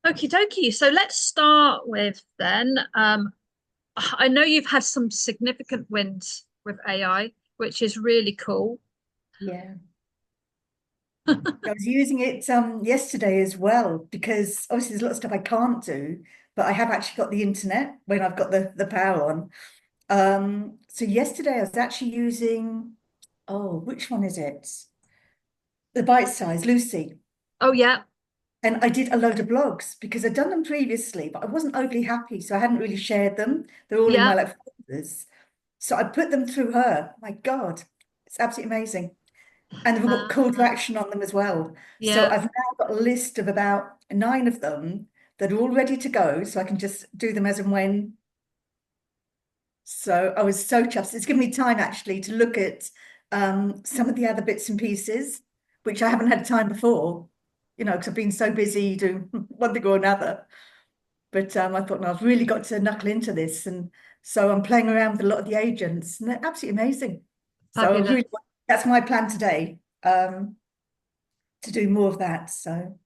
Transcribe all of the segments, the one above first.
Okie dokie. So let's start with then. I know you've had some significant wins with AI, which is really cool. Yeah. I was using it yesterday as well because obviously there's a lot of stuff I can't do, but I have actually got the internet when I've got the power on. So yesterday I was actually using, oh, which one is it? The bite size, Lucy. Oh yeah, And I did a load of blogs because I'd done them previously, but I wasn't overly happy, so I hadn't really shared them. They're all in my yeah. like folders. So I put them through her. My God, it's absolutely amazing. And they've got call to Uh, action on them as well. So yeah. I've now got a list of about 9 of them that are all ready to go, so I can just do them as and when. So I was so chuffed. It's given me time actually to look at some of the other bits and pieces, which I haven't had time before, because I've been so busy doing one thing or another. But I thought, no, I've really got to knuckle into this. And so I'm playing around with a lot of the agents, and they're absolutely amazing. So I Fabulous. really, that's my plan today, to do more of that. So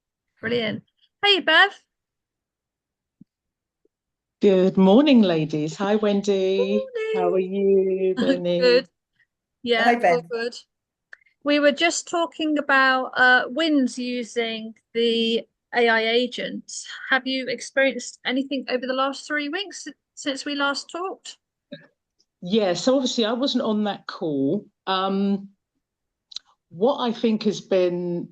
Brilliant. Hey, Bev. Good morning, ladies. Hi, Wendy. How are Morning. you, Bernie? Good. Yeah, hi, all Ben. good. We were just talking about wins using the AI agents. Have you experienced anything over the last 3 weeks since we last talked? Yeah, so obviously I wasn't on that call. What I think has been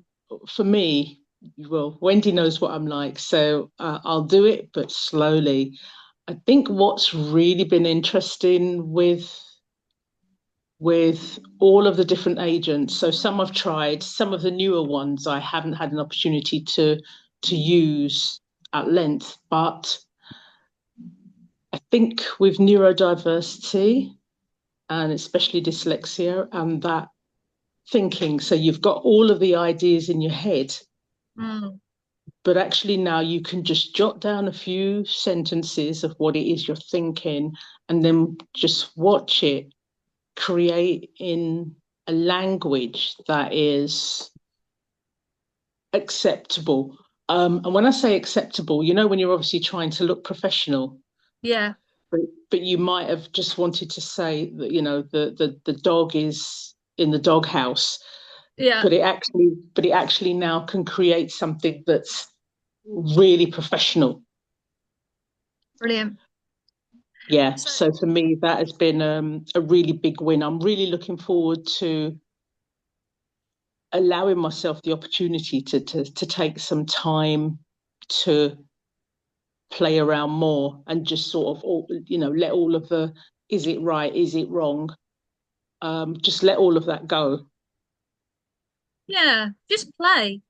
for me, well, Wendy knows what I'm like, so I'll do it, but slowly. I think what's really been interesting with all of the different agents. So some I've tried, some of the newer ones I haven't had an opportunity to use at length, but I think with neurodiversity and especially dyslexia and that thinking, so you've got all of the ideas in your head, Mm, but actually now you can just jot down a few sentences of what it is you're thinking and then just watch it create in a language that is acceptable. And when I say acceptable, when you're obviously trying to look professional, yeah, but, but you might have just wanted to say that the dog is in the doghouse, yeah, but it actually now can create something that's really professional. brilliant. Yeah, So, so for me that has been a really big win. I'm really looking forward to allowing myself the opportunity to take some time to play around more and just sort of let all of the is it right, is it wrong, just let all of that go. yeah, just play.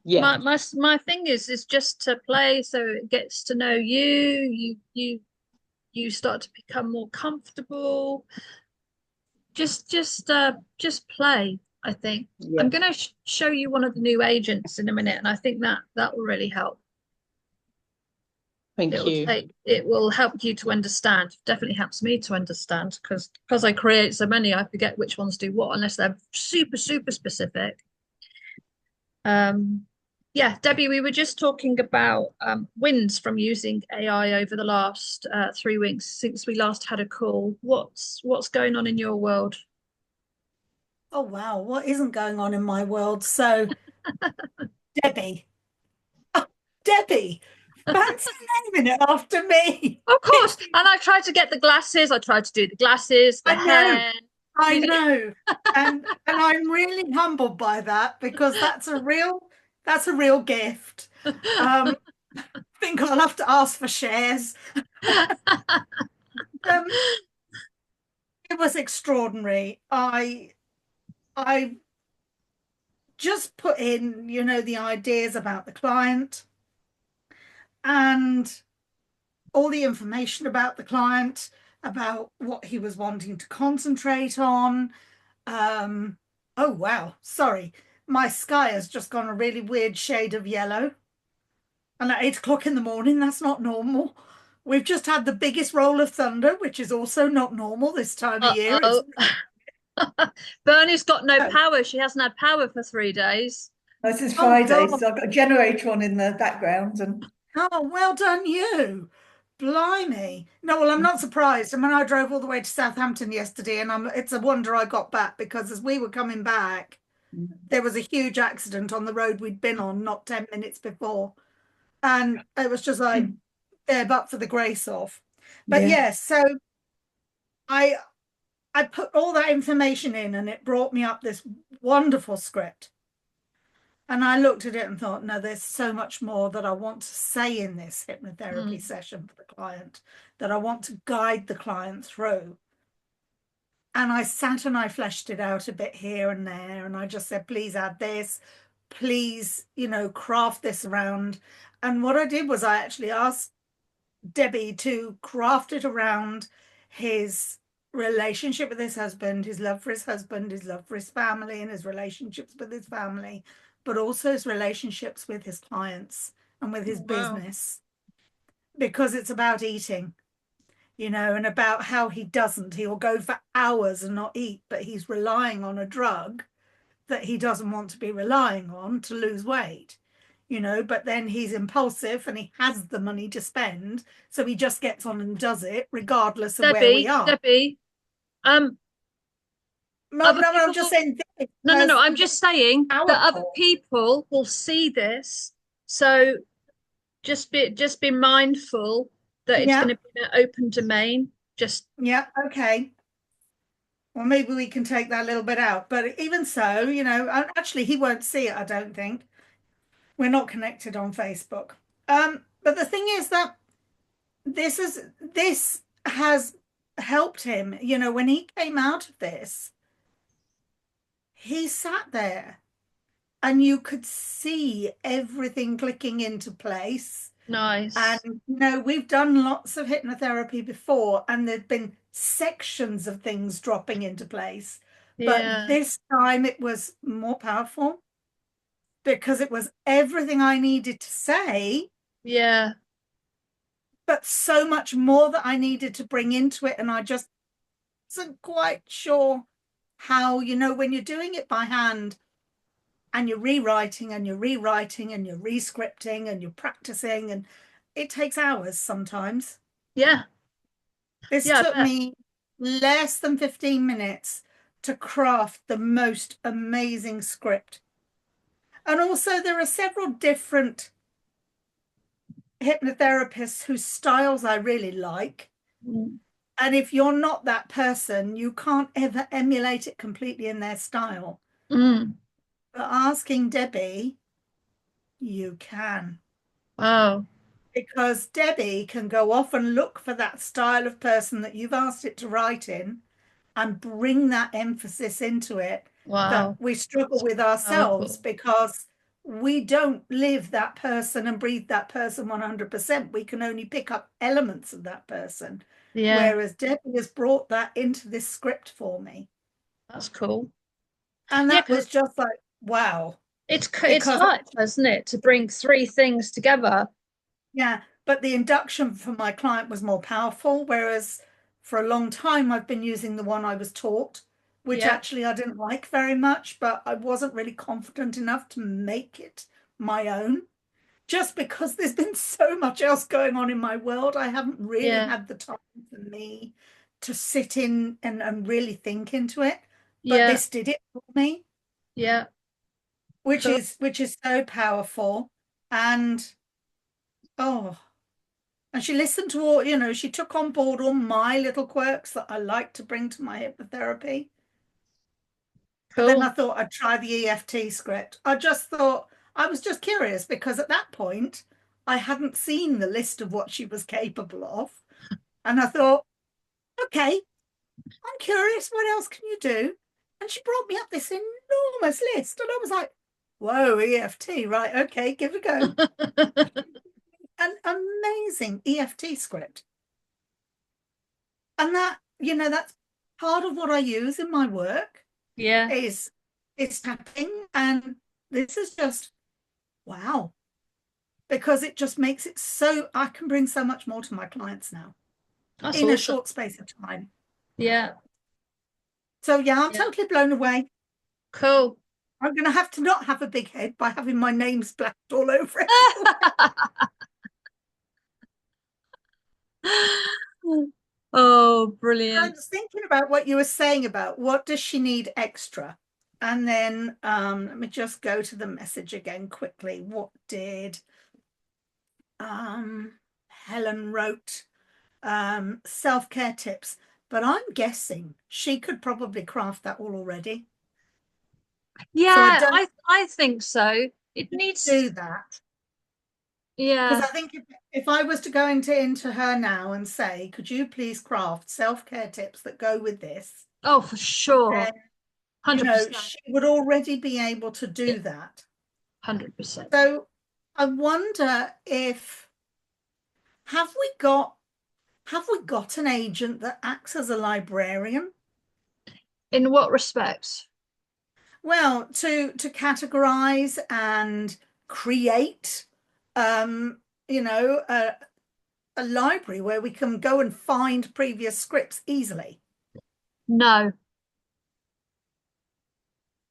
Yeah, My thing is just to play so it gets to know you. You start to become more comfortable. Just play, I think. I'm yeah, going to show you one of the new agents in a minute, and I think that will really help. thank you. It will help you to understand. Definitely helps me to understand because I create so many, I forget which ones do what unless they're super specific. Um, yeah, Debbie, we were just talking about wins from using AI over the last 3 weeks since we last had a call. What's going on in your world? Oh wow, what isn't going on in my world? So, Debbie, oh, Debbie, fancy naming it after me. Of course. And I tried to get the glasses. I tried to do the glasses, the I know, hair. I You know, know. And I'm really humbled by that because that's a real gift. Um, I think I'll have to ask for shares. Um, it was extraordinary. I just put in, the ideas about the client and all the information about the client, about what he was wanting to concentrate on. Um, oh, wow. Sorry. My sky has just gone a really weird shade of yellow. And at 8 o'clock in the morning, that's not normal. We've just had the biggest roll of thunder, which is also not normal this time of year. It's uh-oh. Bernie's got no power. She hasn't had power for 3 days. This is oh Friday, God. so I've got a generator on in the background, and Oh, well done you. Blimey. No, well, I'm not surprised. I mean, I drove all the way to Southampton yesterday, and it's a wonder I got back, because as we were coming back, there was a huge accident on the road we'd been on not 10 minutes before. And it was just like, there, but for the grace of. But Yeah. yes, so I I put all that information in, and it brought me up this wonderful script. And I looked at it and thought, no, there's so much more that I want to say in this hypnotherapy session for the client, that I want to guide the client through. And I sat and I fleshed it out a bit here and there. And I just said, please add this, please, craft this around. And what I did was I actually asked Debbie to craft it around his relationship with his husband, his love for his husband, his love for his family, and his relationships with his family, but also his relationships with his clients and with his business, because it's about eating, and about how he'll go for hours and not eat, but he's relying on a drug that he doesn't want to be relying on to lose weight. But then he's impulsive and he has the money to spend, so he just gets on and does it regardless of where we are. Debbie, no, I'm just saying this no, I'm just saying that other powerful. people will see this, so just be mindful that it's going to be an open domain. Yeah, okay. Well, maybe we can take that little bit out, but even so, actually he won't see it, I don't think. We're not connected on Facebook. But the thing is that this has helped him. When he came out of this, he sat there and you could see everything clicking into place. Nice. And we've done lots of hypnotherapy before, and there've been sections of things dropping into place. But this time it was more powerful, because it was everything I needed to say. Yeah. But so much more that I needed to bring into it. And I just wasn't quite sure how, when you're doing it by hand and you're rewriting and you're rewriting and you're rescripting and you're practicing, and it takes hours sometimes. Yeah. This took me less than 15 minutes to craft the most amazing script. And also there are several different hypnotherapists whose styles I really like. And if you're not that person, you can't ever emulate it completely in their style. But asking Debbie, you can. Wow. Because Debbie can go off and look for that style of person that you've asked it to write in, and bring that emphasis into it. Wow. That we struggle with ourselves, because we don't live that person and breathe that person 100%. We can only pick up elements of that person. Whereas Debbie has brought that into this script for me. That's cool. And that was just like, wow. It's hard, isn't it, to bring three things together? Yeah, but the induction for my client was more powerful, whereas for a long time I've been using the one I was taught, which actually I didn't like very much, but I wasn't really confident enough to make it my own. Just because there's been so much else going on in my world, I haven't really had the time for me to sit in and really think into it. But this did it for me. Yeah. Which is so powerful. And and she listened to all, she took on board all my little quirks that I like to bring to my hypnotherapy. Cool. And then I thought I'd try the EFT script. I was just curious, because at that point I hadn't seen the list of what she was capable of. And I thought, okay, I'm curious, what else can you do? And she brought me up this enormous list. And I was like, whoa, EFT, right, okay, give it a go. An amazing EFT script. And that, that's part of what I use in my work. Yeah. Is tapping. And this is just, wow. Because it just makes it so, I can bring so much more to my clients now. That's in awesome. A short space of time. Yeah. So yeah, I'm totally blown away. Cool. I'm going to have to not have a big head by having my name splashed all over it. Oh, I brilliant. was thinking about what you were saying about what does she need extra? And then let me just go to the message again quickly. What did Helen wrote? Self-care tips. But I'm guessing she could probably craft that all already. So I Yeah, don't I think so. It needs, do that. Because yeah. I think if I was to go into her now and say, could you please craft self-care tips that go with this? Oh, for sure. Then, 100%. she would already be able to Yeah, do that. 100%. So I wonder if have we got have we got an agent that acts as a librarian? In what respects? Well, to categorize and create, um, a library where we can go and find previous scripts easily. No,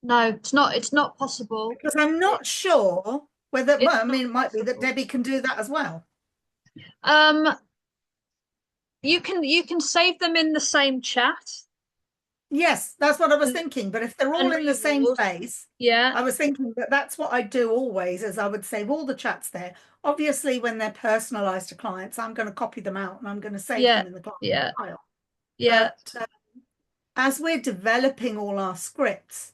no, it's not possible. Because I'm It, not sure whether, it's well, I not mean, it might be that possible. Debbie can do that as well. Um, you can save them in the same chat Yes, that's what I was and thinking. But if they're all and in the same resource. place, Yeah, I was thinking that that's what I do always, is I would save all the chats there. Obviously, when they're personalized to clients, I'm going to copy them out and I'm going to save yeah, them in the client yeah, file. yeah, But as we're developing all our scripts,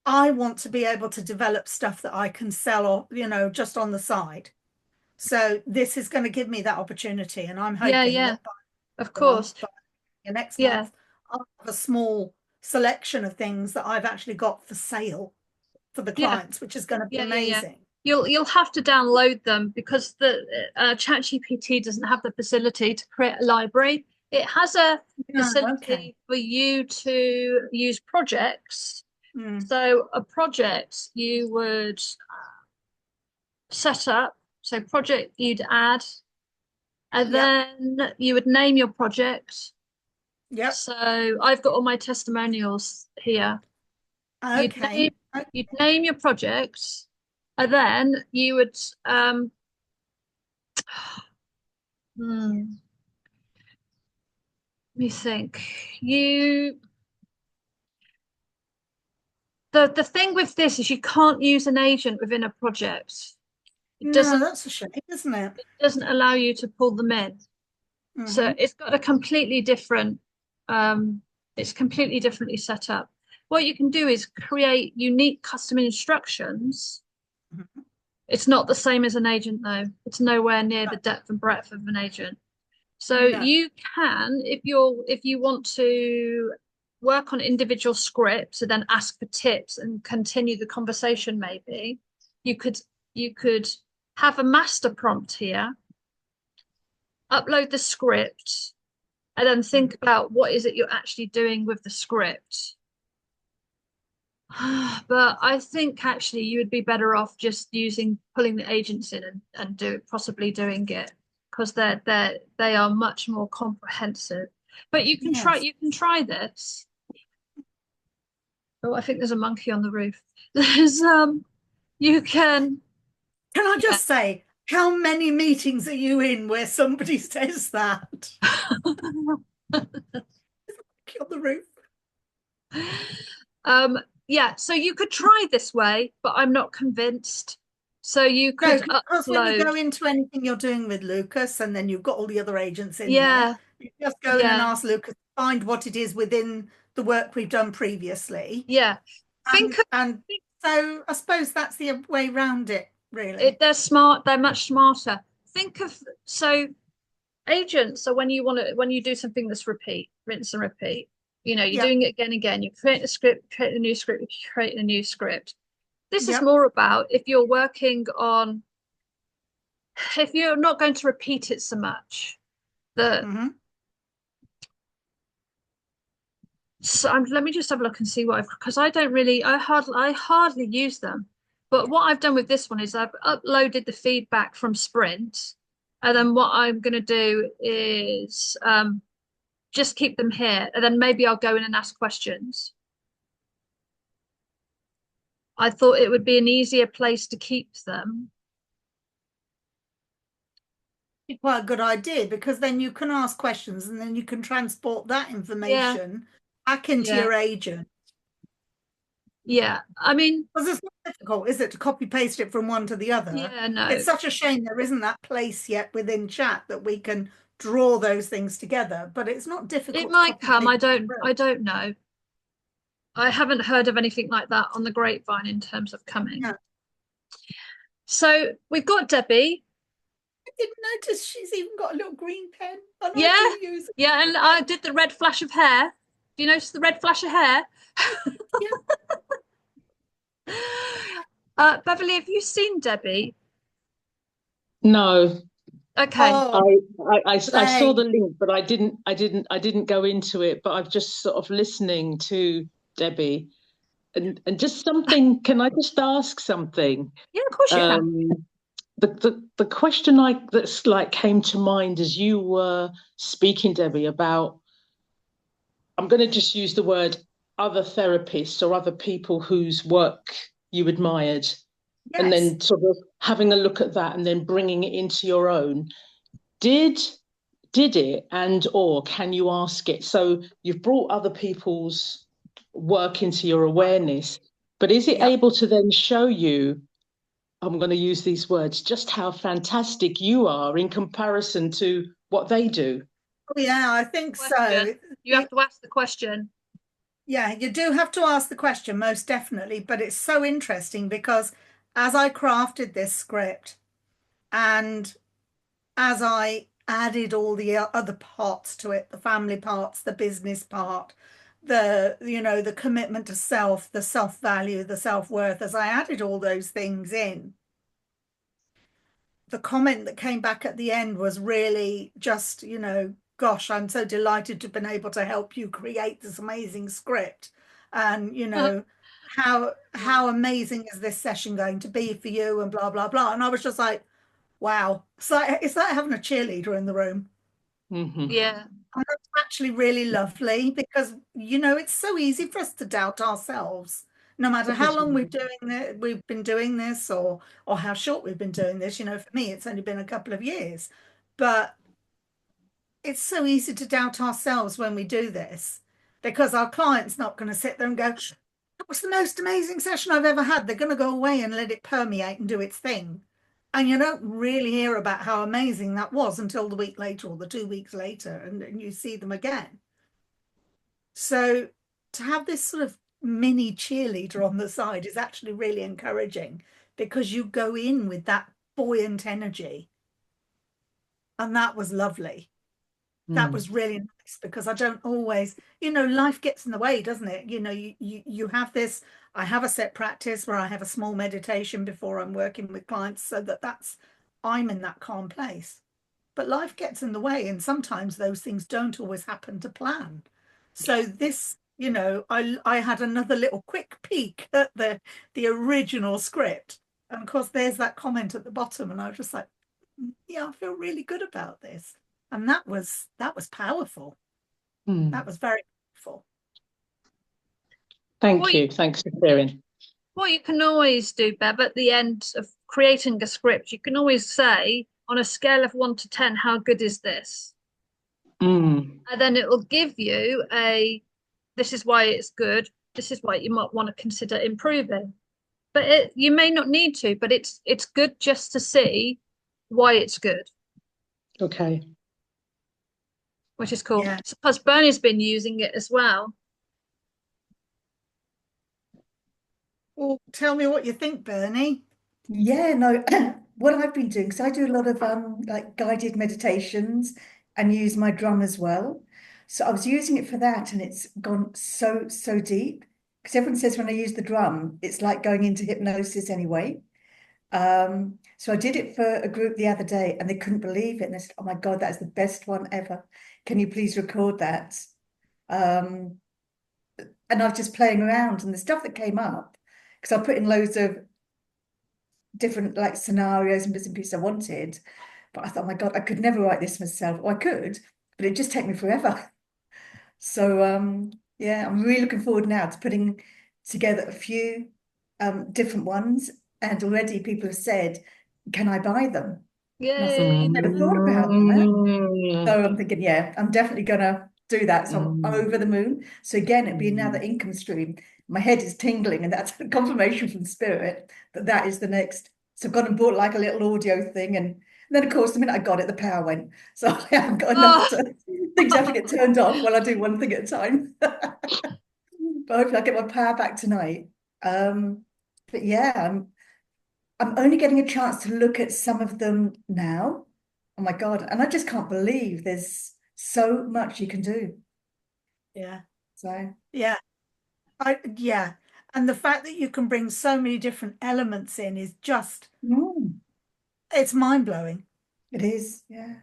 I want to be able to develop stuff that I can sell or, just on the side. So this is going to give me that opportunity. And I'm yeah, hoping yeah. that by Of the month, course. by next Yeah, month, I'll have a small selection of things that I've actually got for sale for the yeah, clients, which is going to be yeah, yeah, yeah. amazing. You'll have to download them because the ChatGPT doesn't have the facility to create a library. It has a No, okay. facility for you to use projects. Mm, So a project you would set up. So project you'd add, and yep. then you would name your project. Yep. So I've got all my testimonials here. You'd name Okay. you'd name your projects, and then you would let me think. You the thing with this is you can't use an agent within a project. It No, doesn't that's a shame, isn't it? doesn't allow you to pull them in. So Hmm. it's got a completely different it's completely differently set up. What you can do is create unique custom instructions. It's not the same as an agent though. It's nowhere near the depth and breadth of an agent. So No. you can, if you want to work on individual scripts and then ask for tips and continue the conversation, maybe you could you could have a master prompt here, upload the script, and then think Mhm. about what is it you're actually doing with the script. But I think actually you would be better off just pulling the agents in and possibly doing it because they are much more comprehensive. But Yes. you can try this. Oh, I think there's a monkey on the roof. There's you can Can I yeah. just say, how many meetings are you in where somebody says that on the roof? Um yeah, so you could try this way, but I'm not convinced. So you No, could because when you upload. go into anything you're doing with Lucas and then you've got all the other agents in there, Yeah, you just go in and yeah, ask Lucas to find what it is within the work we've done previously. yeah. Think And so I suppose that's the way round it, really. they're smart, they're much smarter. Think of so agents are when you do something that's repeat, rinse and repeat. You're Yep, doing it again and again. You create a script, create a new script, create a new script. This is yep. more about if you're working on if you're not going to repeat it so much. The Hmm. so let me just have a look and see what I've because I hardly use them. But what I've done with this one is I've uploaded the feedback from Sprint, and then what I'm going to do is just keep them here, and then maybe I'll go in and ask questions. I thought it would be an easier place to keep them. Quite a good idea, because then you can ask questions and then you can transport that Yeah, information back into yeah, your agent. yeah. I mean, Because it's not difficult, is it, to copy paste it from one to the other? yeah, no. It's such a shame there isn't that place yet within chat that we can draw those things together, but it's not It difficult to might copy come. paste. I don't know. I haven't heard of anything like that on the grapevine in terms of coming. Yeah. So we've got Debbie. I didn't notice she's even got a little green pen, and I Yeah, do use it. yeah, and I did the red flash of hair. Do you notice the red flash of hair? Yeah. Beverly, have you seen Debbie? No, Okay. Oh, I saw play. the link, but I didn't go into it. But I've just sort of listening to Debbie, and just something. Can I just ask something? Yeah, of course you can. The question that's like came to mind as you were speaking, Debbie, about, I'm going to just use the word, other therapists or other people whose work you admired, and Yes. then sort of having a look at that and then bringing it into your own. Did it, and or can you ask it? So you've brought other people's work into your awareness, but is it Yeah. able to then show you, I'm going to use these words, just how fantastic you are in comparison to what they do? Oh, yeah, I think Question. so. You have to ask the question. Yeah, you do have to ask the question, most definitely. But it's so interesting because as I crafted this script and as I added all the other parts to it, the family parts, the business part, the commitment to self, the self-value, the self-worth, as I added all those things in, the comment that came back at the end was really just, gosh, I'm so delighted to have been able to help you create this amazing script. And, how amazing is this session going to be for you, and blah, blah, blah. And I was just like, wow. So it's like having a cheerleader in the room. Mm-hmm. Yeah. And that's actually really lovely because, it's so easy for us to doubt ourselves. No matter how long we've been doing this, or how short we've been doing this. For me, it's only been a couple of years, but it's so easy to doubt ourselves when we do this because our client's not going to sit there and go, "That was the most amazing session I've ever had." They're going to go away and let it permeate and do its thing. And you don't really hear about how amazing that was until the week later or the 2 weeks later, and you see them again. So to have this sort of mini cheerleader on the side is actually really encouraging because you go in with that buoyant energy. And that was lovely. That was really nice because I don't always, life gets in the way, doesn't it? You have this, I have a set practice where I have a small meditation before I'm working with clients so I'm in that calm place. But life gets in the way, and sometimes those things don't always happen to plan. So this, I had another little quick peek at the original script. And of course, there's that comment at the bottom, and I was just like, yeah, I feel really good about this. And that was powerful. That was very powerful. Thank you. Thanks for sharing. What you can always do, Bev, at the end of creating a script, you can always say, on a scale of 1 to 10, how good is this? And then it will give you this is why it's good. This is why you might want to consider improving. But you may not need to, but it's good just to see why it's good, Okay. which is cool. Yeah. Because Bernie's been using it as well. Well, tell me what you think, Bernie. Yeah, no, what I've been doing, because I do a lot of like guided meditations and use my drum as well. So I was using it for that and it's gone so, so deep. Because everyone says when I use the drum, it's like going into hypnosis anyway. So I did it for a group the other day and they couldn't believe it. And they said, "Oh my God, that's the best one ever. Can you please record that?" Um, and I was just playing around and the stuff that came up, because I put in loads of different like scenarios and bits and pieces I wanted. But I thought, "Oh my God, I could never write this myself." Or I could, but it'd just take me forever. So yeah, I'm really looking forward now to putting together a few different ones. And already people have said, "Can I buy them?" Yay. Never thought about that. Mm. So I'm thinking, yeah, I'm definitely gonna do that. So I'm Mm. over the moon. So again, it'd be another Mm. income stream. My head is tingling, and that's a confirmation from spirit that that is the next. So I've gone and bought like a little audio thing, and then of course the minute I got it, the power went. So I haven't got enough Oh, to things have to get turned off while I do one thing at a time. But hopefully I get my power back tonight. But yeah, I'm only getting a chance to look at some of them now. Oh my God. And I just can't believe there's so much you can do. Yeah. So, Yeah. Yeah. And the fact that you can bring so many different elements in is just, mm, it's mind blowing. it is. Yeah.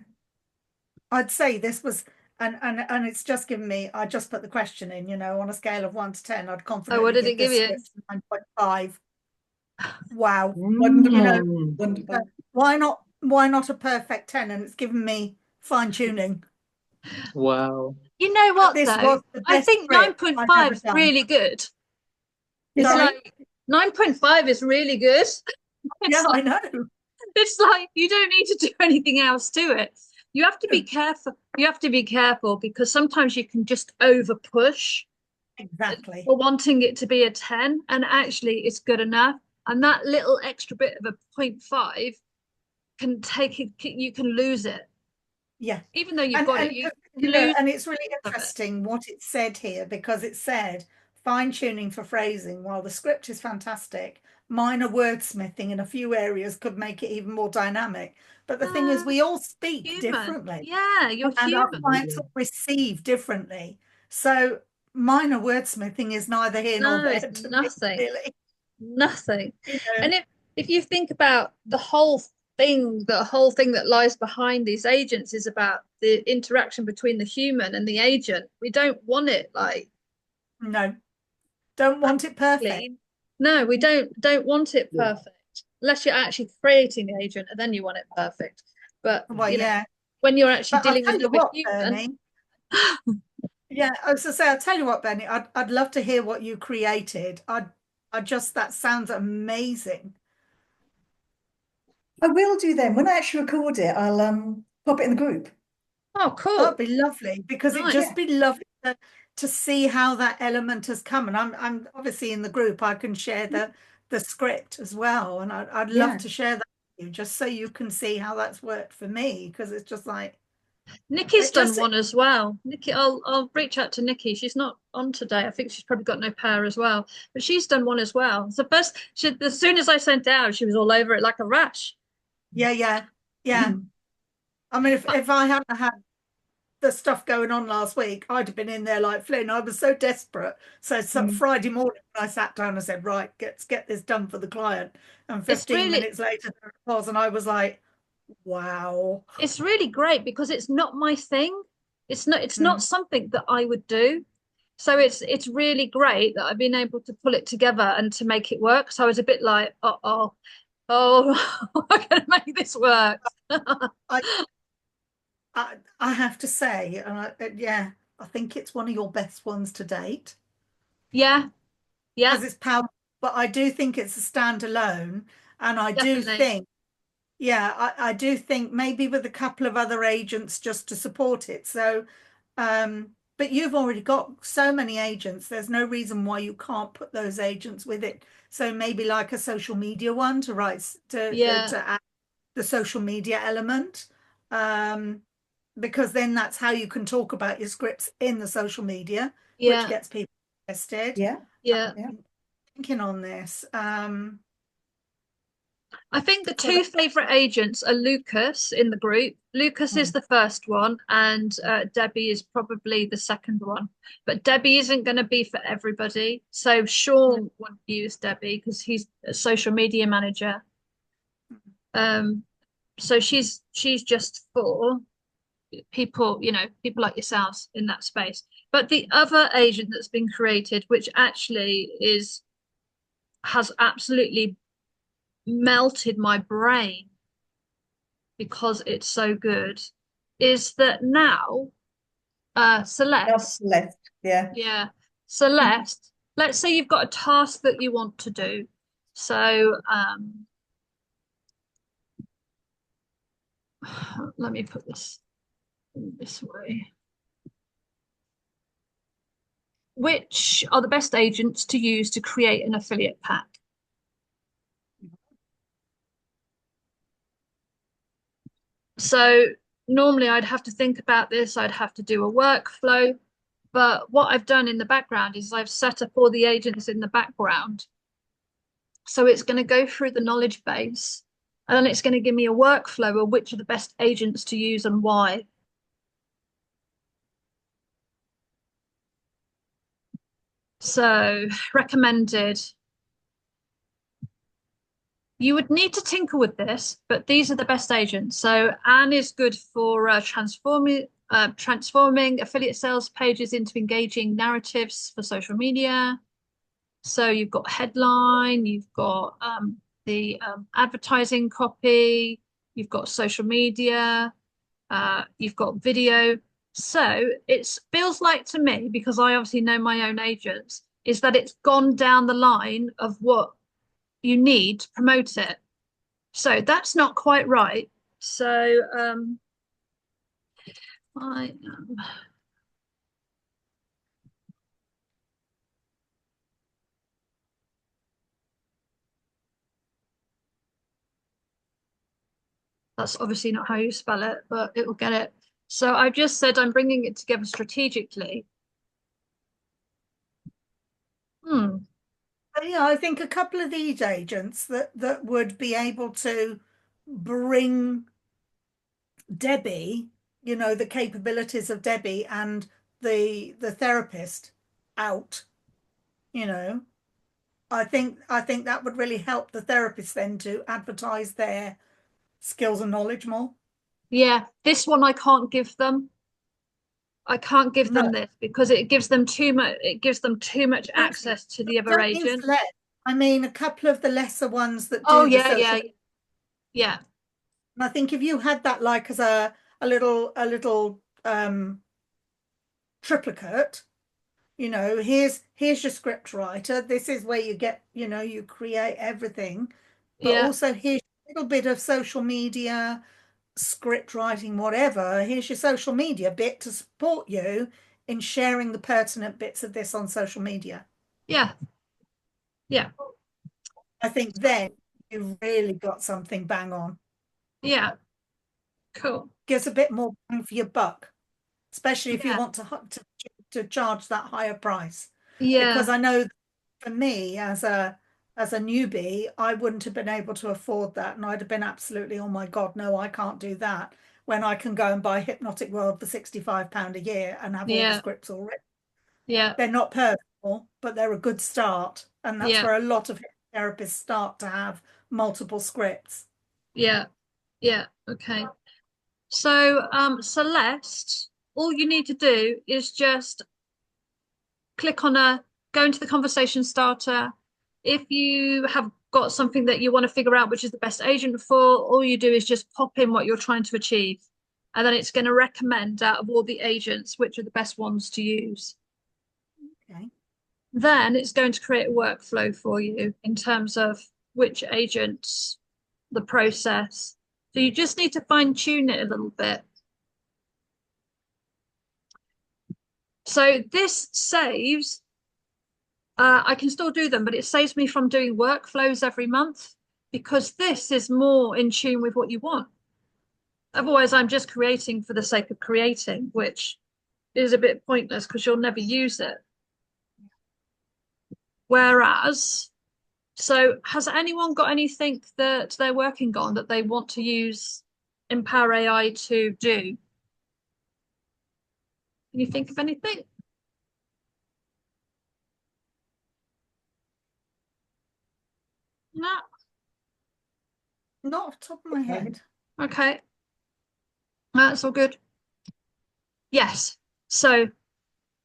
I'd say this was, and it's just given me, I just put the question in, on a scale of 1 to 10, I'd oh, what confidently did it give give this you? script 9.5. Wow. You know, Wonderful. Mm. Wonderful. why not a perfect 10? And it's given me fine tuning. Wow. You know But what this though? was the I best think script I've 9.5 ever is done. really good. It's Is Sorry? it? like 9.5 is really good. Yeah, It's I like know. it's like you don't need to do anything else to it. You have to be careful. You have to be careful because sometimes you can just over push Exactly. for wanting it to be a 10 and actually it's good enough. And that little extra bit of a point 0.5 can take it, you can lose it. Yeah. Even though you've And got it, and you lose and it's really of it. interesting what it said here because it said fine tuning for phrasing. While the script is fantastic, minor wordsmithing in a few areas could make it even more dynamic. But the thing is, Uh, we all speak human. differently, Yeah, you're and our human. clients Absolutely. all receive differently. So minor wordsmithing is neither here nor No, there it's to me, nothing. really. Nothing. You know, And if you think about the whole thing that lies behind these agents is about the interaction between the human and the agent. We don't want it like no, don't want it perfect. clean. No, we don't want it Yeah. perfect. Unless you're actually creating the agent and then you want it perfect. But Well, yeah. when you're actually But I'll dealing with tell you another what, human, Bernie. Yeah, I was to say, I'll tell you what, Benny, I'd love to hear what you created. I just that sounds amazing. I will do then. When I actually record it, I'll pop it in the group. oh Oh, it'd cool. be lovely because it'd Nice. just Yeah. be lovely to see how that element has come. And I'm obviously in the group. I can share the script as well, and I'd love Yeah. to share that with you just so you can see how that's worked for me because it's just like Nikki's it done just one as well. Nikki, I'll reach out to Nikki. She's not on today. I think she's probably got no power as well. But she's done one as well. So first, as soon as I sent it out, she was all over it like a rash. yeah. I mean, if I hadn't had the stuff going on last week, I'd have been in there like Flynn. I was so desperate. So Mm. Friday morning, I sat down and said, right, let's get this done for the client. And It's 15 really minutes later, there it was, and I was like, wow. it's really great because it's not my thing. It's not Mm. something that I would do. So it's really great that I've been able to pull it together and to make it work. So I was a bit like, oh, I'm gonna make this work. I, I have to say, and yeah, I think it's one of your best ones to date Yeah, yeah, because it's powerful. But I do think it's a standalone, and I do definitely. think yeah, I do think maybe with a couple of other agents just to support it. So, but you've already got so many agents. There's no reason why you can't put those agents with it. So maybe like a social media one to write Yeah, to add the social media element, um, because then that's how you can talk about your scripts in the social media, which yeah, gets people interested. Yeah. yeah. Yeah. Thinking on this, I think the so two favorite agents are Lucas in the group. Lucas is Mm. the first one, and Debbie is probably the second one. But Debbie isn't going to be for everybody. So Sean won't use Debbie because he's a social media manager. Um, so she's just for people, people like yourselves in that space. But the other agent that's been created, which actually has absolutely melted my brain because it's so good is that now Not Celeste, left. Yeah. yeah, Celeste, let's say you've got a task that you want to do. So let me put this way. Which are the best agents to use to create an affiliate pack? So normally I'd have to think about this, I'd have to do a workflow, but what I've done in the background is I've set up all the agents in the background. So it's going to go through the knowledge base, and then it's going to give me a workflow of which are the best agents to use and why. So recommended. You would need to tinker with this, but these are the best agents. So Anne is good for transforming affiliate sales pages into engaging narratives for social media. So you've got headline, you've got the advertising copy, you've got social media, you've got video. So it feels like to me, because I obviously know my own agents, is that it's gone down the line of what you need to promote it. So that's not quite right. So I that's obviously not how you spell it, but it will get it. So I've just said I'm bringing it together strategically. Yeah, I think a couple of these agents that would be able to bring Debbie, the capabilities of Debbie and the therapist out, you know. I think that would really help the therapist then to advertise their skills and knowledge more. Yeah, this one I can't give them. I can't give No, them this because it gives them too much. It gives them too much actually, access to the I other don't mean agent. select. I mean a couple of the lesser ones that Oh do the yeah, social. yeah, yeah, And I think if you had that like as a little triplicate, here's your script writer. This is where you get, you create everything, but yeah, also here's a little bit of social media, script writing, whatever. Here's your social media bit to support you in sharing the pertinent bits of this on social media. yeah, yeah, I think then you've really got something bang on. yeah. Cool. Gives a bit more bang for your buck, especially if you Yeah, want to charge that higher price. yeah, Because I know for me as a newbie, I wouldn't have been able to afford that, and I'd have been absolutely, oh my God, no, I can't do that. When I can go and buy Hypnotic World for £65 a year and have all the yeah, scripts already. yeah, They're not perfect, but they're a good start, and that's yeah, where a lot of therapists start to have multiple scripts. yeah, yeah. Okay. So, Celeste, all you need to do is just click on go into the conversation starter. If you have got something that you want to figure out which is the best agent for, all you do is just pop in what you're trying to achieve. And then it's going to recommend out of all the agents which are the best ones to use. Okay. Then it's going to create a workflow for you in terms of which agents, the process. So you just need to fine tune it a little bit. So this saves, I can still do them, but it saves me from doing workflows every month because this is more in tune with what you want. Otherwise, I'm just creating for the sake of creating, which is a bit pointless because you'll never use it. Whereas, so has anyone got anything that they're working on that they want to use EmpowerAI to do? Can you think of anything? No. Not off the top of my head. Okay. That's all good. Yes. So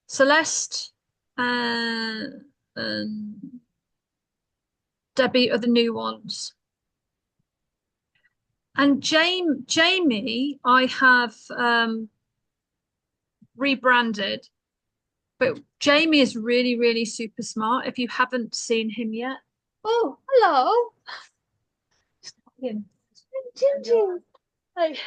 Celeste and Debbie are the new ones. And Jamie, I have rebranded, but Jamie is really, really super smart. If you haven't seen him yet. Oh, hello. Ginger. Hey.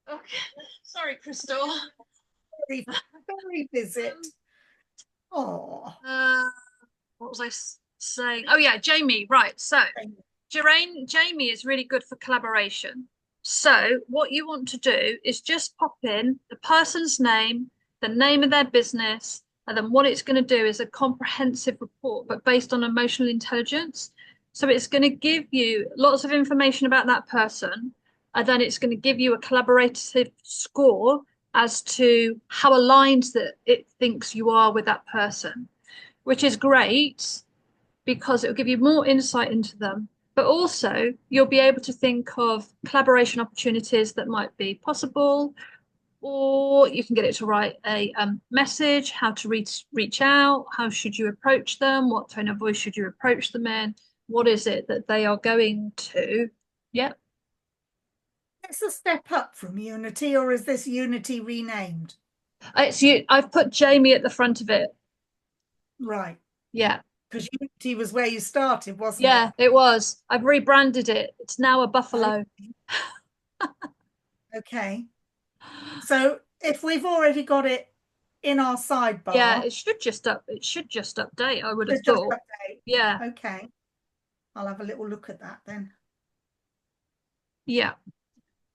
Okay. Sorry, Crystal. Very visit. Oh, What was I saying? Oh yeah, Jamie. Right. So Jamie is really good for collaboration. So what you want to do is just pop in the person's name, the name of their business, and then what it's going to do is a comprehensive report, but based on emotional intelligence. So it's going to give you lots of information about that person, and then it's going to give you a collaborative score as to how aligned that it thinks you are with that person, which is great because it will give you more insight into them. But also, you'll be able to think of collaboration opportunities that might be possible, or you can get it to write a message, how to reach out, how should you approach them, what tone of voice should you approach them in, what is it that they are going to. Yeah. it's a step up from Unity, or is this Unity renamed? It's you. I've put Jamie at the front of it. Right. Yeah. Because Unity was where you started, wasn't Yeah, it was. I've rebranded it. It's now a it? buffalo. Okay. So if we've already got it in our Yeah, sidebar, it should just update, I would have let's just thought. update. Yeah. Okay. I'll have a little look at that then. Yeah.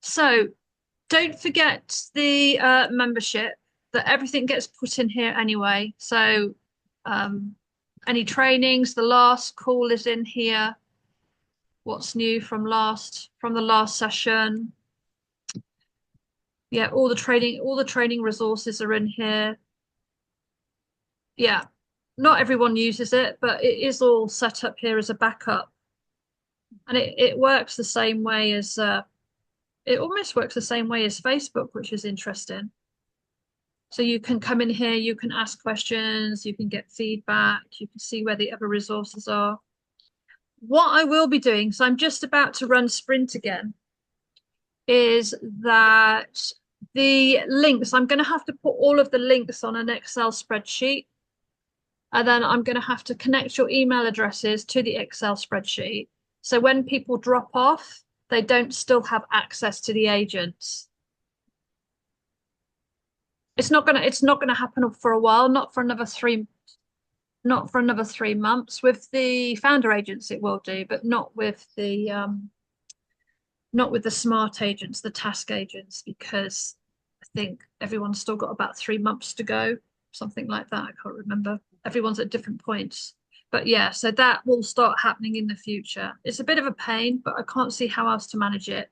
So don't forget the membership, that everything gets put in here anyway. So any trainings, the last call is in here. What's new from the last session. Yeah, all the training resources are in here. Yeah. Not everyone uses it, but it is all set up here as a backup. And it works the same way as it almost works the same way as Facebook, which is interesting. So you can come in here, you can ask questions, you can get feedback, you can see where the other resources are. What I will be doing, so I'm just about to run Sprint again, is that the links, I'm going to have to put all of the links on an Excel spreadsheet. And then I'm going to have to connect your email addresses to the Excel spreadsheet. So when people drop off, they don't still have access to the agents. It's not gonna happen for a while, not for another 3 months. With the founder agents, it will do, but not with the smart agents, the task agents, because I think everyone's still got about 3 months to go, something like that. I can't remember. Everyone's at different points. But yeah, so that will start happening in the future. It's a bit of a pain, but I can't see how else to manage it.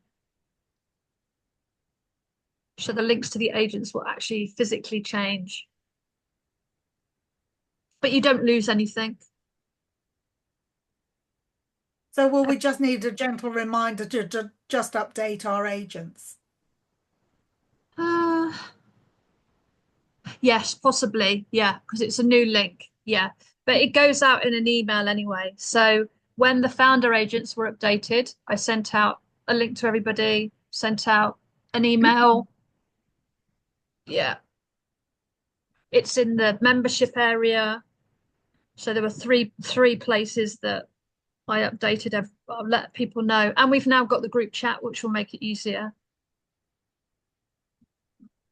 So the links to the agents will actually physically change. But you don't lose anything. So will we just need a gentle reminder to just update our agents? Uh, yes, possibly. Yeah, because it's a new link. Yeah, but it goes out in an email anyway. So when the founder agents were updated, I sent out a link to everybody, sent out an email. Yeah, it's in the membership area. So there were three places that I updated. I'll let people know, and we've now got the group chat, which will make it easier.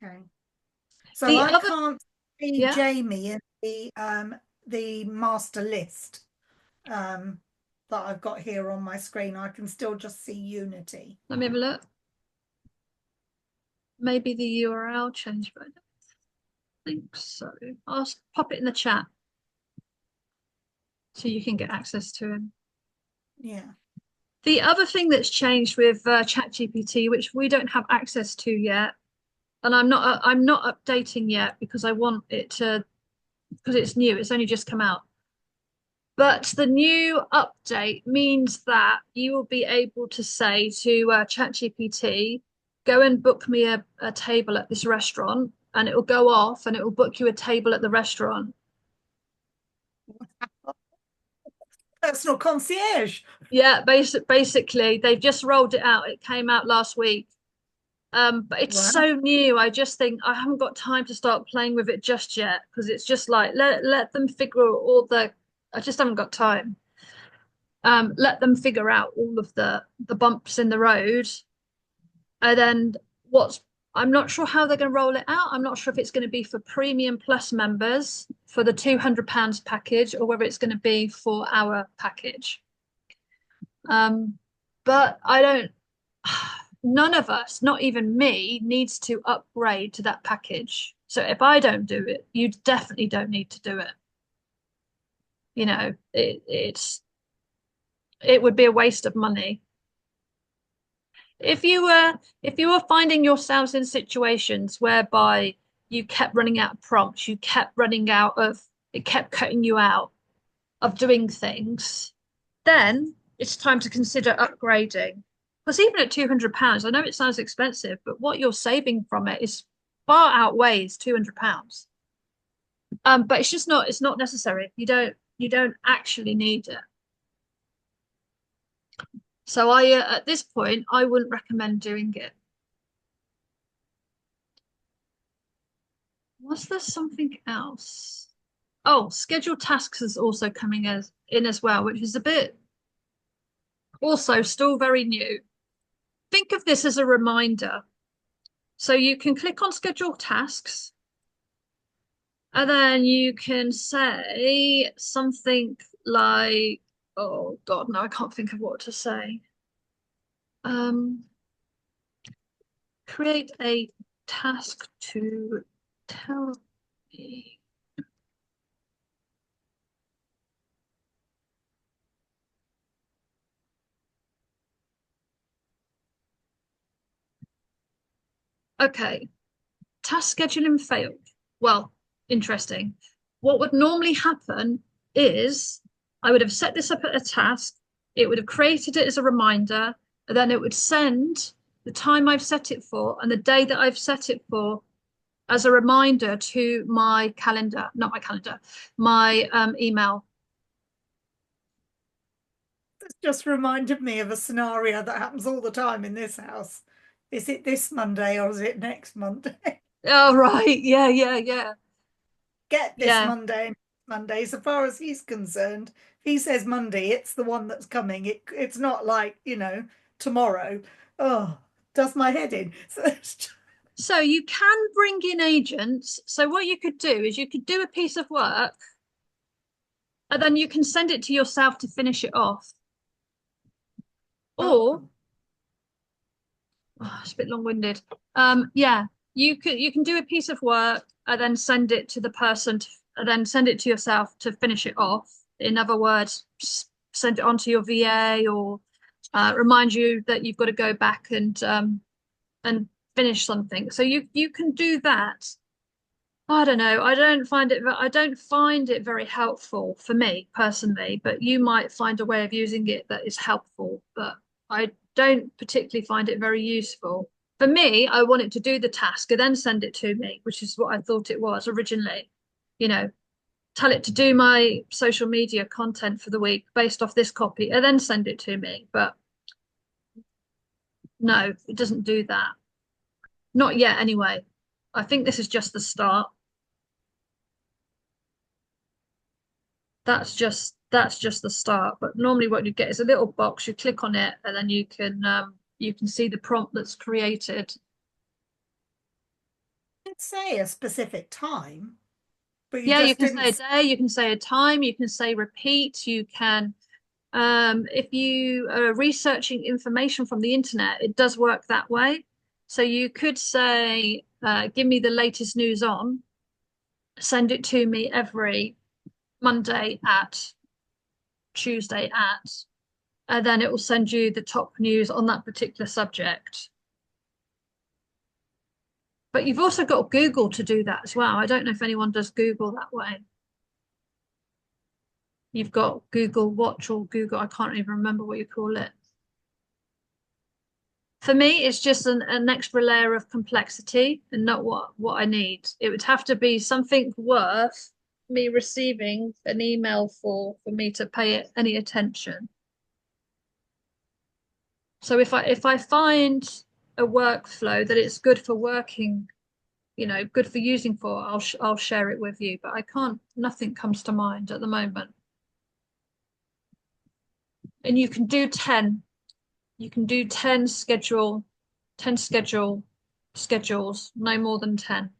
Okay. So The I other, can't see yeah, Jamie in the master list that I've got here on my screen. I can still just see Unity. let me have a look. Maybe the URL changed, but I don't think so. I'll pop it in the chat so you can get access to him. Yeah. The other thing that's changed with ChatGPT, which we don't have access to yet, and I'm not updating yet because I want it to, because it's new. It's only just come out. But the new update means that you will be able to say to ChatGPT, go and book me a table at this restaurant, and it will go off and it will book you a table at the restaurant. Personal concierge. Yeah, basically, they've just rolled it out. It came out last week. But it's Wow. so new. I just think I haven't got time to start playing with it just yet because it's just like let them figure all the. I just haven't got time. Let them figure out all of the bumps in the road, and then what's. I'm not sure how they're going to roll it out. I'm not sure if it's going to be for Premium Plus members for the £200 package or whether it's going to be for our package. But I don't. None of us, not even me, needs to upgrade to that package. So if I don't do it, you definitely don't need to do it. You know, it would be a waste of money. If you were finding yourselves in situations whereby you kept running out of prompts, you kept running out of it kept cutting you out of doing things, then it's time to consider upgrading. Because even at £200, I know it sounds expensive, but what you're saving from it is far outweighs £200. But it's not necessary. You don't actually need it. So at this point, I wouldn't recommend doing it. Was there something else? Oh, scheduled tasks is also coming in as well, which is a bit also still very new. Think of this as a reminder. So you can click on schedule tasks, and then you can say something like, oh God, no, I can't think of what to say. Create a task to tell me. Okay, task scheduling failed. Well, interesting. What would normally happen is I would have set this up at a task, it would have created it as a reminder, and then it would send the time I've set it for and the day that I've set it for as a reminder to my calendar, not my calendar, my email. This just reminded me of a scenario that happens all the time in this house. Is it this Monday or is it next Monday? Oh, right. Yeah, yeah, yeah. Get this Yeah. Monday and Monday. So far as he's concerned, if he says Monday, it's the one that's coming. It's not like, tomorrow. Oh, does my head in. So you can bring in agents. So what you could do is you could do a piece of work and then you can send it to yourself to finish it off. Or, Oh, it's a bit long-winded. Yeah, you can do a piece of work and then send it to the person and then send it to yourself to finish it off. In other words, send it on to your VA or remind you that you've got to go back and finish something. So you can do that. I don't know. I don't find it very helpful for me personally, but you might find a way of using it that is helpful, but I don't particularly find it very useful. For me, I want it to do the task and then send it to me, which is what I thought it was originally. You know, tell it to do my social media content for the week based off this copy and then send it to me. But no, it doesn't do that. Not yet, anyway. I think this is just the start. That's just the start. But normally what you get is a little box, you click on it, and then you can see the prompt that's created. did say a specific time, but you Yeah, you just can say a didn't. day, you can say a time, you can say repeat, you can if you are researching information from the internet, it does work that way. So you could say, give me the latest news on, send it to me every Monday at Tuesday at, and then it will send you the top news on that particular subject. But you've also got Google to do that as well. I don't know if anyone does Google that way. You've got Google Watch or Google, I can't even remember what you call it. For me, it's just an extra layer of complexity and not what I need. It would have to be something worth me receiving an email for me to pay it any attention. So if I find a workflow that it's good for working, good for using for, I'll share it with you, but I can't, nothing comes to mind at the moment. And you can do 10. You can do 10 schedules, no more than 10.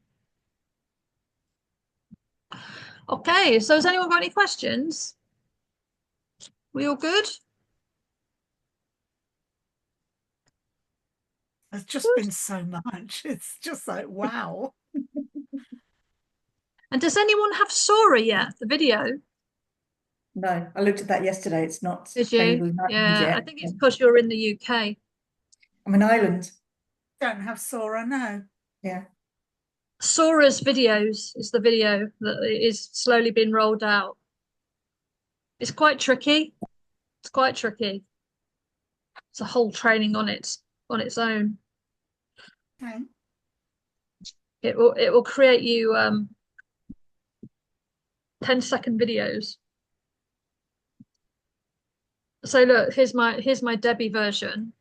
Okay, so has anyone got any questions? We all good? There's just been so much. It's just like, wow. And does anyone have Sora yet, the video? No, I looked at that yesterday. It's not Did you? available in Ireland Yeah, I yet. think it's because you're in the UK. I'm in Ireland. Don't have Sora, no. Yeah. Sora's videos is the video that is slowly being rolled out. It's quite tricky. It's quite tricky. It's a whole training on its own. Okay. It will create you 10-second videos. So look, here's my Debbie version.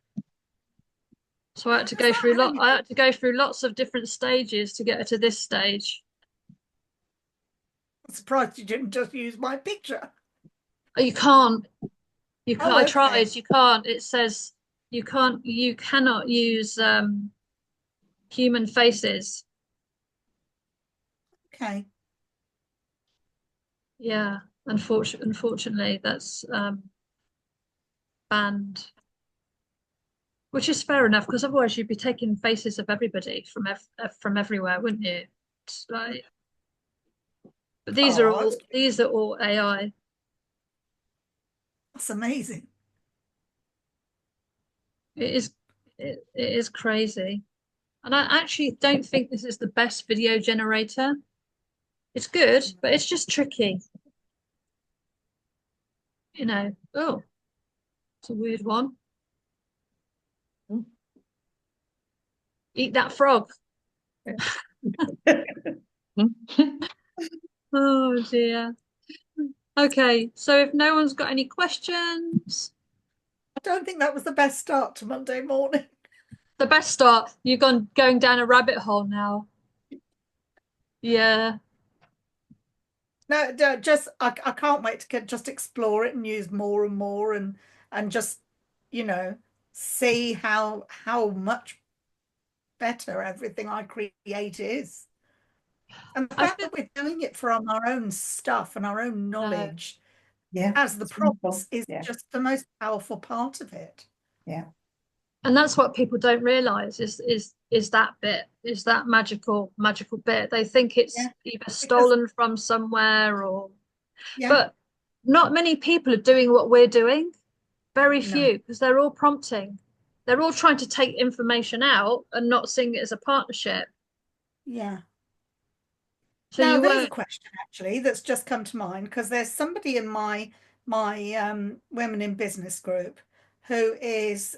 So I had to go through lots of different stages to get her to this stage. I'm surprised you didn't just use my picture. Oh, you can't. You can't. Oh, I okay. tried. You can't. It says you can't. You cannot use human faces. Okay. Yeah. Unfortunately, that's banned. Which is fair enough, because otherwise you'd be taking faces of everybody from everywhere, wouldn't you? It's like, but these are all AI. That's amazing. It is crazy. And I actually don't think this is the best video generator. It's good, but it's just tricky. Oh, it's a weird one. Eat that frog. Oh dear. Okay, so if no one's got any questions, I don't think that was the best start to Monday morning. the best start, you've going down a rabbit hole now. Yeah. No, just I can't wait to just explore it and use more and more and just, see how much better everything I create is. And the I fact feel that we're doing it from our own stuff and our own knowledge Yeah. as the It's wonderful. prompts is Yeah. just the most powerful part of it. Yeah. and that's what people don't realize is that bit, is that magical bit. They think it's Yeah. either Because stolen from somewhere or, yeah, but not many people are doing what we're doing. Very no. few, because they're all prompting. They're all trying to take information out and not seeing it as a partnership. Yeah. So Now you there's a won't. question actually that's just come to mind because there's somebody in my women in business group who is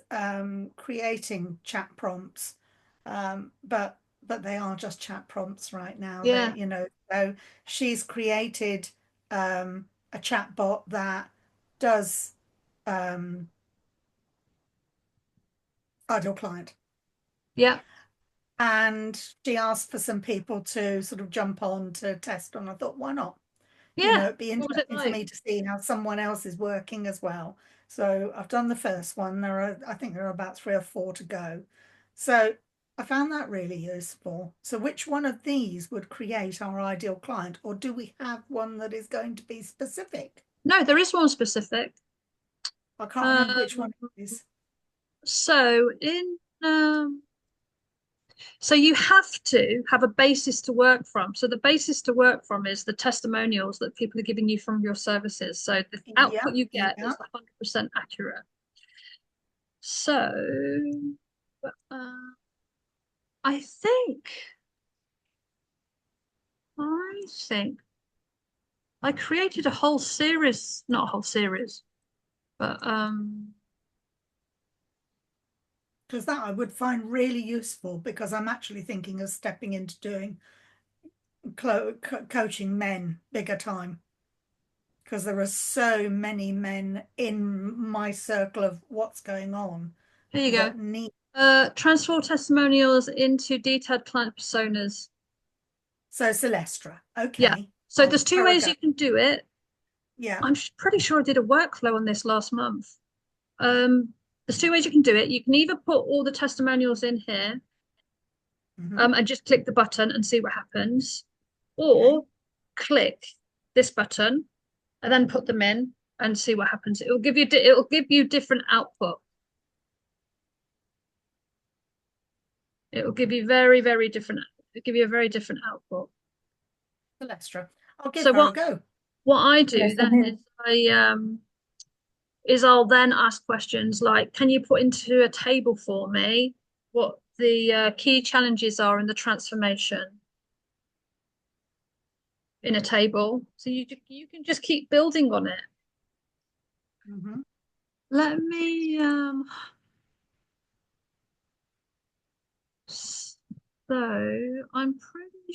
creating chat prompts, but they are just chat prompts right now. Yeah. So she's created a chat bot that does ideal client. Yeah. And she asked for some people to sort of jump on to test on. I thought, why not? Yeah. It'd be What was it interesting for like? me to see how someone else is working as well. So I've done the first one. I think there are about 3 or 4 to go. So I found that really useful. So which one of these would create our ideal client, or do we have one that is going to be specific? No, there is one specific. I can't remember which one it is. So so you have to have a basis to work from. So the basis to work from is the testimonials that people are giving you from your services. So the output you get is 100% accurate. So uh, I think I created a whole series, not a whole series, but Because that I would find really useful because I'm actually thinking of stepping into doing coaching men bigger time. Because there are so many men in my circle of what's going on here you go. that need Transfer testimonials into detailed client personas. So Celestra. Yeah. Okay. So I'll there's give two her a ways go. you can do it. Yeah. I'm pretty sure I did a workflow on this last month. There's two ways you can do it. You can either put all the testimonials in here, Mhm. and just click the button and see what happens, Okay. or click this button and then put them in and see what happens. It'll give you different output. It'll give you very different. It'll give you a very different output. Celestra. I'll give So her a go. what I Yes, do I'm then in. I'll then ask questions like, can you put into a table for me what the key challenges are in the transformation in a table? So you can just keep building on it. Mhm. Let me so I'm pretty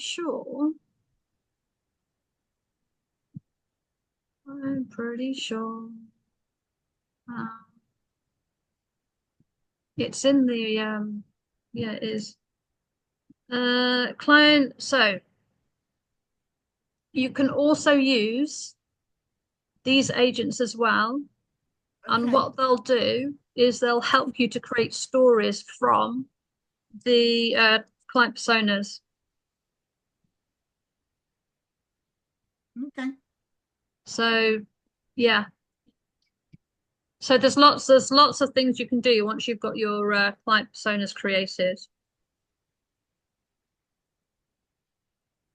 sure um, it's in the yeah, it is client. So you can also use these agents as well, and Okay. what they'll do is they'll help you to create stories from the client personas. Okay. So yeah, so there's lots of things you can do once you've got your client personas created.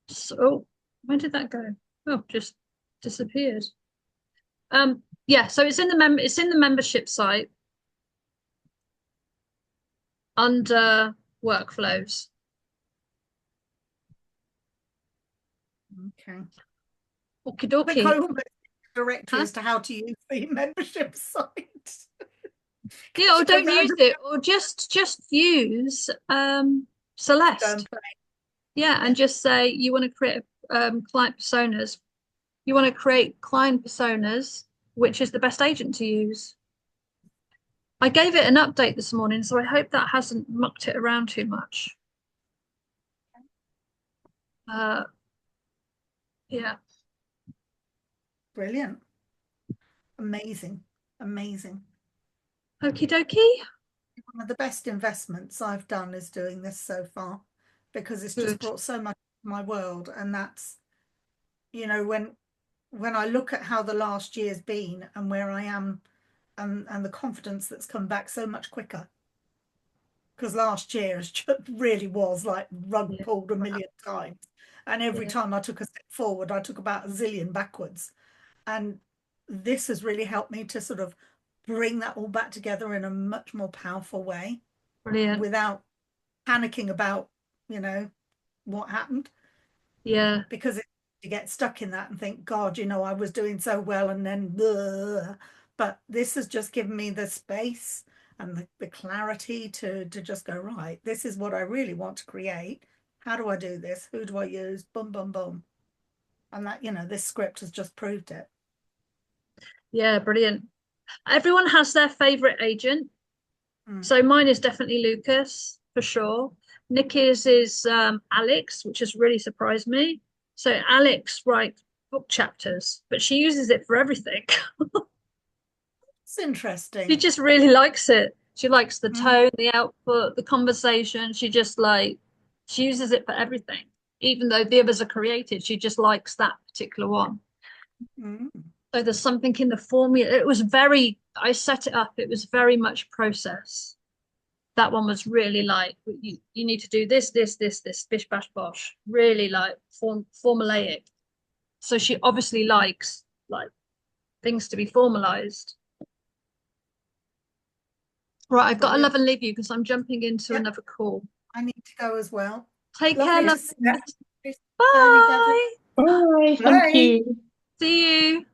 So where did that go? Oh, just disappeared. Yeah, so it's in the membership site under workflows. Okay. Okie I think I dokie. almost direct you Huh? as to how to use the membership site. Yeah, or Because you're don't use random it, or just use Celeste. play. Yeah, Yeah. and just say you want to create client personas. You want to create client personas, which is the best agent to use. I gave it an update this morning, so I hope that hasn't mucked it around too much. Uh, yeah. Brilliant. Amazing. Amazing. Okie dokie. One of the best investments I've done is doing this so far because it's just Good. brought so much to my world. And that's, when I look at how the last year's been and where I am and the confidence that's come back so much quicker. Because last year just really was like rug Yeah. pulled a million times. And every Yeah. time I took a step forward, I took about a zillion backwards. And this has really helped me to sort of bring that all back together in a much more powerful way Brilliant. without panicking about, what happened. Yeah. Because you get stuck in that and think, God, I was doing so well and then blah. But this has just given me the space and the clarity to just go, right, this is what I really want to create. How do I do this? Who do I use? Boom, boom, boom. And that, this script has just proved it. Yeah. Brilliant. Everyone has their favorite agent. Mm. So mine is definitely Lucas for sure. Nikki's is Alex, which has really surprised me. So Alex writes book chapters, but she uses it for everything. It's interesting. She just really likes it. She likes the Mm. tone, the output, the conversation. She uses it for everything. Even though the others are created, she just likes that particular one. Mm. So there's something in the formula. I set it up, it was very much process. That one was really like, you need to do this, bish, bash, bosh. Really like formulaic. So she obviously likes like things to be formalized. Right, I've got to love Brilliant. and leave you because I'm jumping into Yep, another call. I need to go as well. Take care, Lovely to love. see Yeah. you, Bernie, Bevan. Bye. Bye. Thank Bye. you. See you.